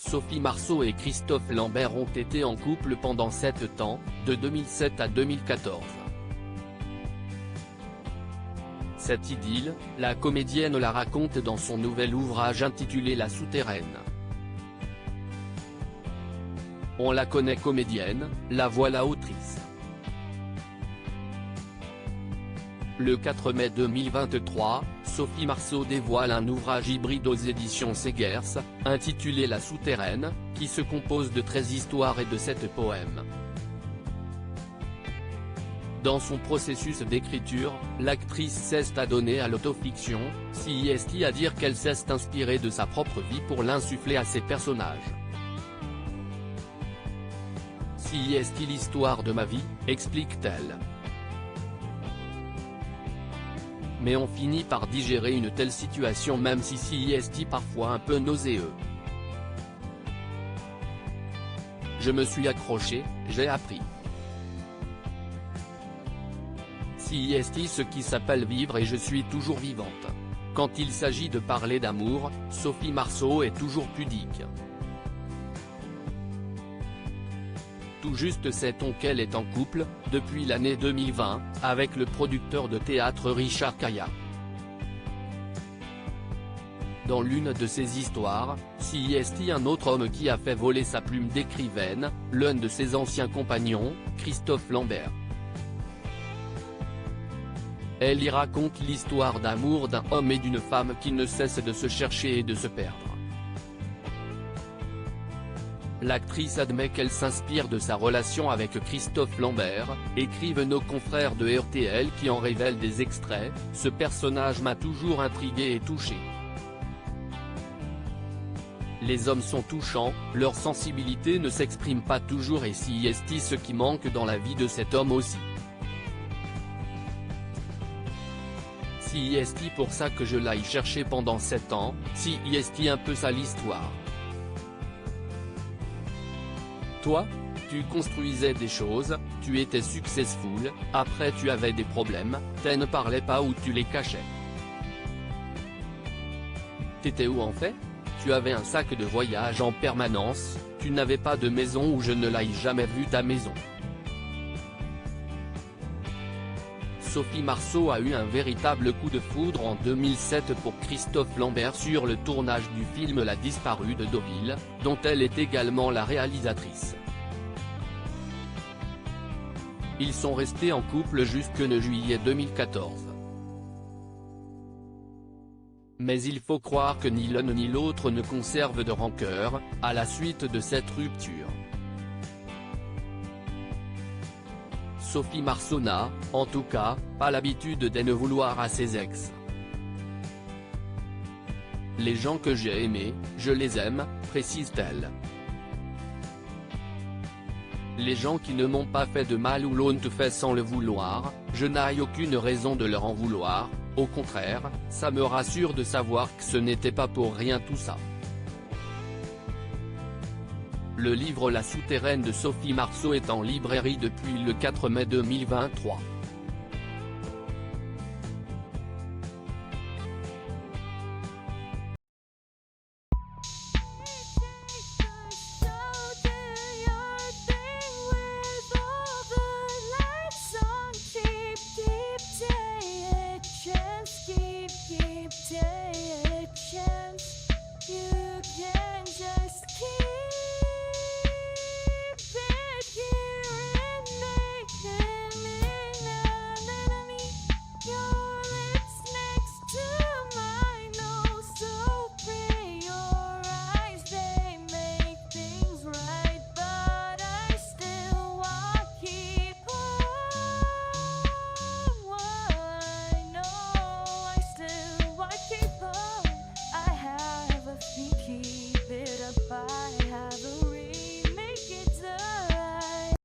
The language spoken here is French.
Sophie Marceau et Christophe Lambert ont été en couple pendant 7 ans, de 2007 à 2014. Cette idylle, la comédienne la raconte dans son nouvel ouvrage intitulé La Souterraine. On la connaît comédienne, la voilà autrice. Le 4 mai 2023, Sophie Marceau dévoile un ouvrage hybride aux éditions Segers, intitulé La Souterraine, qui se compose de 13 histoires et de 7 poèmes. Dans son processus d'écriture, l'actrice s'est adonnée à l'autofiction, c'est-à-dire qu'elle s'est inspirée de sa propre vie pour l'insuffler à ses personnages. C'est l'histoire de ma vie, explique-t-elle. Mais on finit par digérer une telle situation même si c'est parfois un peu nauséeux. Je me suis accroché, j'ai appris. C'est ce qui s'appelle vivre et je suis toujours vivante. Quand il s'agit de parler d'amour, Sophie Marceau est toujours pudique. Tout juste sait-on qu'elle est en couple, depuis l'année 2020, avec le producteur de théâtre Richard Caillat. Dans l'une de ces histoires, c'est un autre homme qui a fait voler sa plume d'écrivaine, l'un de ses anciens compagnons, Christophe Lambert. Elle y raconte l'histoire d'amour d'un homme et d'une femme qui ne cessent de se chercher et de se perdre. L'actrice admet qu'elle s'inspire de sa relation avec Christophe Lambert, écrivent nos confrères de RTL qui en révèlent des extraits. Ce personnage m'a toujours intrigué et touché. Les hommes sont touchants, leur sensibilité ne s'exprime pas toujours et c'est ce qui manque dans la vie de cet homme aussi. C'est pour ça que je l'aille chercher pendant 7 ans, c'est un peu ça l'histoire. Toi, tu construisais des choses, tu étais successful, après tu avais des problèmes, tu ne parlais pas ou tu les cachais. T'étais où en fait? Tu avais un sac de voyage en permanence, tu n'avais pas de maison ou je ne l'ai jamais vu ta maison. Sophie Marceau a eu un véritable coup de foudre en 2007 pour Christophe Lambert sur le tournage du film La Disparue de Deauville, dont elle est également la réalisatrice. Ils sont restés en couple jusqu'en juillet 2014. Mais il faut croire que ni l'un ni l'autre ne conserve de rancœur, à la suite de cette rupture. Sophie Marceau n'a, en tout cas, pas l'habitude de ne vouloir à ses ex. Les gens que j'ai aimés, je les aime, précise-t-elle. Les gens qui ne m'ont pas fait de mal ou l'ont fait sans le vouloir, je n'ai aucune raison de leur en vouloir, au contraire, ça me rassure de savoir que ce n'était pas pour rien tout ça. Le livre La Souterraine de Sophie Marceau est en librairie depuis le 4 mai 2023.